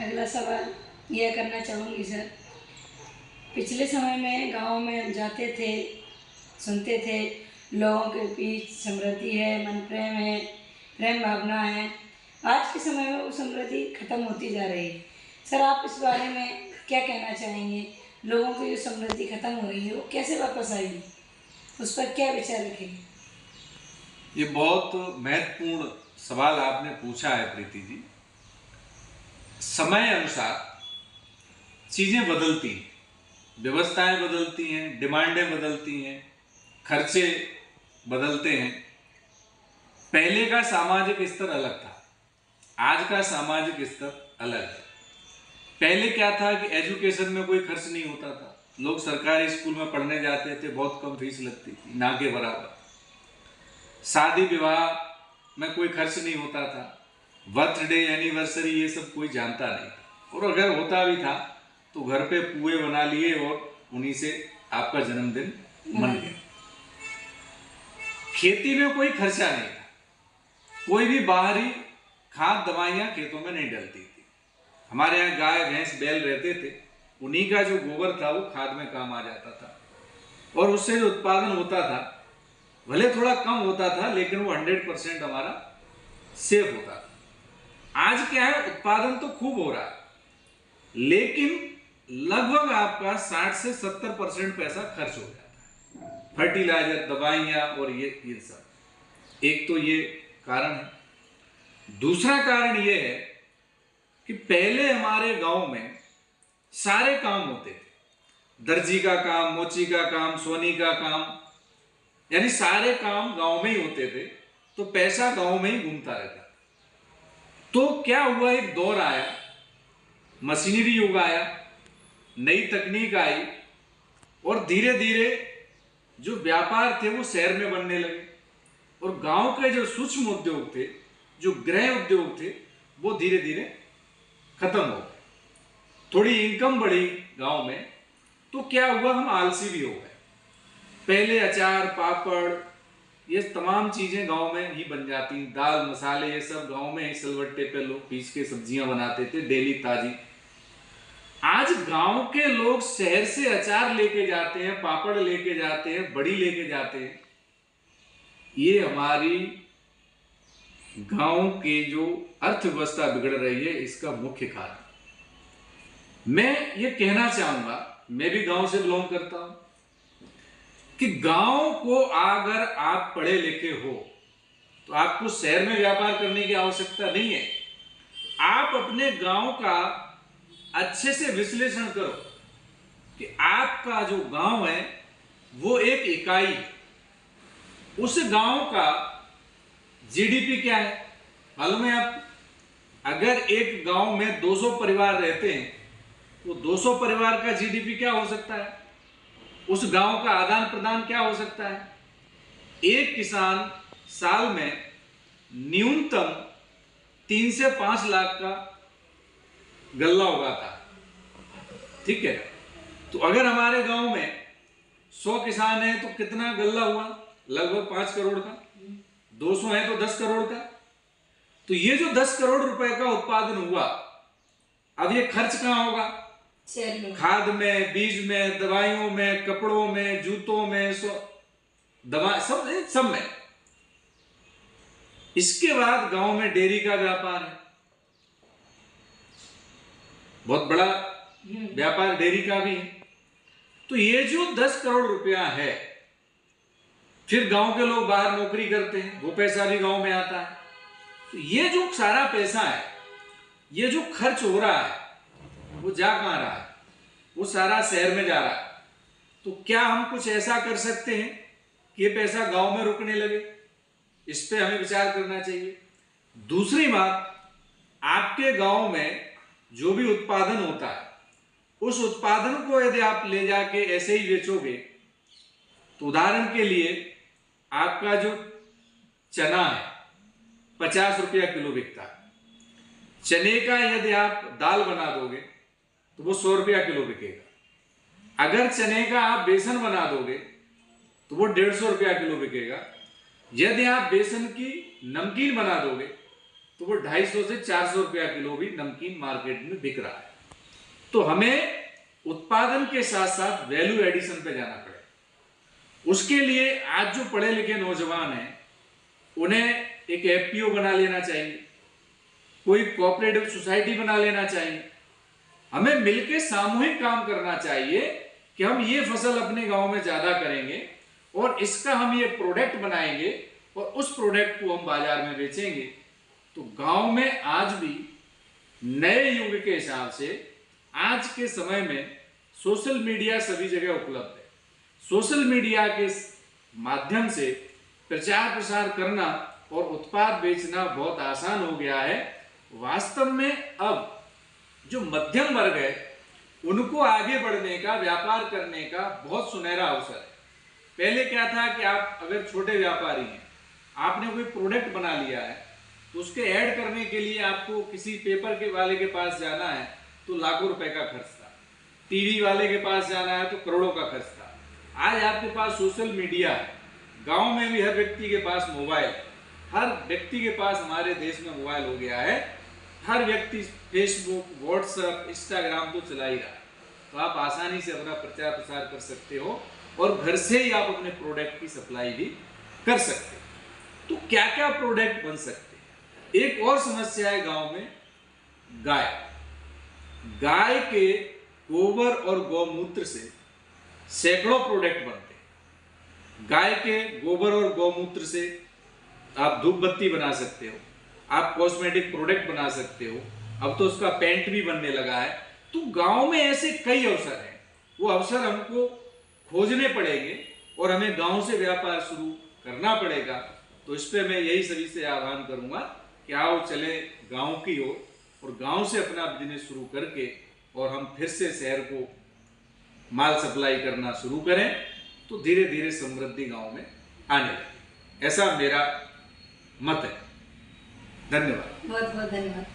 अगला सवाल यह करना चाहूँगी सर। पिछले समय में गांव में हम जाते थे, सुनते थे लोगों के बीच समृद्धि है, मन प्रेम है, प्रेम भावना है। आज के समय में वो समृद्धि खत्म होती जा रही है। सर, आप इस बारे में क्या कहना चाहेंगे? लोगों की जो समृद्धि खत्म हो रही है वो कैसे वापस आएगी, उस पर क्या विचार रखेंगे? ये बहुत महत्वपूर्ण सवाल आपने पूछा है प्रीति जी। समय अनुसार चीज़ें बदलती हैं, व्यवस्थाएं बदलती हैं, डिमांडें बदलती हैं, खर्चे बदलते हैं। पहले का सामाजिक स्तर अलग था, आज का सामाजिक स्तर अलग है। पहले क्या था कि एजुकेशन में कोई खर्च नहीं होता था, लोग सरकारी स्कूल में पढ़ने जाते थे, बहुत कम फीस लगती थी, ना के बराबर। शादी विवाह में कोई खर्च नहीं होता था, बर्थडे एनिवर्सरी ये सब कोई जानता नहीं था, और अगर होता भी था तो घर पे पुए बना लिए और उन्हीं से आपका जन्मदिन मन गया। खेती में कोई खर्चा नहीं था, कोई भी बाहरी खाद दवाइयाँ खेतों में नहीं डलती थी। हमारे यहाँ गाय भैंस बैल रहते थे, उन्हीं का जो गोबर था वो खाद में काम आ जाता था, और उससे जो उत्पादन होता था भले थोड़ा कम होता था लेकिन वो 100% हमारा सेफ होता था। आज क्या है, उत्पादन तो खूब हो रहा है लेकिन लगभग आपका 60 से 70% पैसा खर्च हो जाता है, फर्टिलाइजर, दवाइयाँ और ये सब। एक तो ये कारण है। दूसरा कारण ये है कि पहले हमारे गांव में सारे काम होते थे, दर्जी का काम, मोची का काम, सोनी का काम, यानी सारे काम गांव में ही होते थे, तो पैसा गांव में ही घूमता रहता था। तो क्या हुआ, एक दौर आया, मशीनरी युग आया, नई तकनीक आई, और धीरे धीरे जो व्यापार थे वो शहर में बनने लगे, और गांव के जो सूक्ष्म उद्योग थे, जो गृह उद्योग थे, वो धीरे धीरे खत्म हो गए। थोड़ी इनकम बढ़ी गांव में, तो क्या हुआ, हम आलसी भी हो गए। पहले अचार, पापड़, ये तमाम चीजें गांव में ही बन जाती, दाल मसाले ये सब गांव में ही सिलवट्टे पे लोग पीस के सब्जियां बनाते थे डेली ताजी। आज गांव के लोग शहर से अचार लेके जाते हैं, पापड़ लेके जाते हैं, बड़ी लेके जाते हैं। ये हमारी गांव की जो अर्थव्यवस्था बिगड़ रही है, इसका मुख्य कारण। मैं ये कहना चाहूंगा, मैं भी गांव से बिलोंग करता हूं, कि गांव को अगर आप पढ़े लिखे हो तो आपको शहर में व्यापार करने की आवश्यकता नहीं है। आप अपने गांव का अच्छे से विश्लेषण करो कि आपका जो गांव है वो एक इकाई है। उस गांव का जीडीपी क्या है मालूम है आप? अगर एक गांव में 200 परिवार रहते हैं तो 200 परिवार का जीडीपी क्या हो सकता है? उस गांव का आदान प्रदान क्या हो सकता है? एक किसान साल में न्यूनतम 3 से 5 लाख का गल्ला उगाता है, ठीक है? तो अगर हमारे गांव में 100 किसान हैं तो कितना गल्ला हुआ? लगभग 5 करोड़ का। 200 है तो 10 करोड़ का। तो ये जो 10 करोड़ रुपए का उत्पादन हुआ, अब ये खर्च कहां होगा? खाद में, बीज में, दवाइयों में, कपड़ों में, जूतों में, दवा सब में। इसके बाद गांव में डेयरी का व्यापार है, बहुत बड़ा व्यापार डेयरी का भी है। तो ये जो 10 करोड़ रुपया है, फिर गांव के लोग बाहर नौकरी करते हैं, वो पैसा भी गांव में आता है। तो ये जो सारा पैसा है, ये जो खर्च हो रहा है, वो जा कहां रहा है? वो सारा शहर में जा रहा है। तो क्या हम कुछ ऐसा कर सकते हैं कि ये पैसा गांव में रुकने लगे? इस पे हमें विचार करना चाहिए। दूसरी बात, आपके गांव में जो भी उत्पादन होता है, उस उत्पादन को यदि आप ले जाके ऐसे ही बेचोगे, तो उदाहरण के लिए आपका जो चना है 50 रुपया किलो बिकता है। चने का यदि आप दाल बना दोगे तो वो 100 रुपया किलो बिकेगा। अगर चने का आप बेसन बना दोगे तो वो 150 रुपया किलो बिकेगा। यदि आप बेसन की नमकीन बना दोगे तो वो 250 से 400 रुपया किलो भी नमकीन मार्केट में बिक रहा है। तो हमें उत्पादन के साथ साथ वैल्यू एडिशन पे जाना पड़ेगा। उसके लिए आज जो पढ़े लिखे नौजवान हैं उन्हें एक एफपीओ बना लेना चाहिए, कोई कोऑपरेटिव सोसाइटी बना लेना चाहिए। हमें मिलकर सामूहिक काम करना चाहिए कि हम ये फसल अपने गांव में ज्यादा करेंगे और इसका हम ये प्रोडक्ट बनाएंगे और उस प्रोडक्ट को हम बाजार में बेचेंगे। तो गांव में आज भी नए युग के हिसाब से आज के समय में सोशल मीडिया सभी जगह उपलब्ध है। सोशल मीडिया के माध्यम से प्रचार प्रसार करना और उत्पाद बेचना बहुत आसान हो गया है। वास्तव में अब जो मध्यम वर्ग है उनको आगे बढ़ने का, व्यापार करने का बहुत सुनहरा अवसर है। पहले क्या था कि आप अगर छोटे व्यापारी हैं, आपने कोई प्रोडक्ट बना लिया है तो उसके ऐड करने के लिए आपको किसी पेपर के वाले के पास जाना है तो लाखों रुपए का खर्च था, टीवी वाले के पास जाना है तो करोड़ों का खर्च था। आज आपके पास सोशल मीडिया है, गांव में भी हर व्यक्ति के पास मोबाइल, हर व्यक्ति के पास हमारे देश में मोबाइल हो गया है। हर व्यक्ति फेसबुक, व्हाट्सएप, इंस्टाग्राम तो चला ही रहा है। तो आप आसानी से अपना प्रचार प्रसार कर सकते हो और घर से ही आप अपने प्रोडक्ट की सप्लाई भी कर सकते हो। तो क्या क्या प्रोडक्ट बन सकते हैं? एक और समस्या है गांव में, गाय के गोबर और गौमूत्र से सैकड़ों प्रोडक्ट बनते हैं। गाय के गोबर और गौमूत्र से आप धूप बत्ती बना सकते हो, आप कॉस्मेटिक प्रोडक्ट बना सकते हो, अब तो उसका पेंट भी बनने लगा है। तो गांव में ऐसे कई अवसर हैं, वो अवसर हमको खोजने पड़ेंगे और हमें गांव से व्यापार शुरू करना पड़ेगा। तो इस पे मैं यही सभी से आह्वान करूंगा कि आओ चले गांव की ओर और गांव से अपना बिजनेस शुरू करके और हम फिर से शहर को माल सप्लाई करना शुरू करें तो धीरे धीरे समृद्धि गांव में आने लगे। ऐसा मेरा मत है। धन्यवाद। बहुत बहुत धन्यवाद।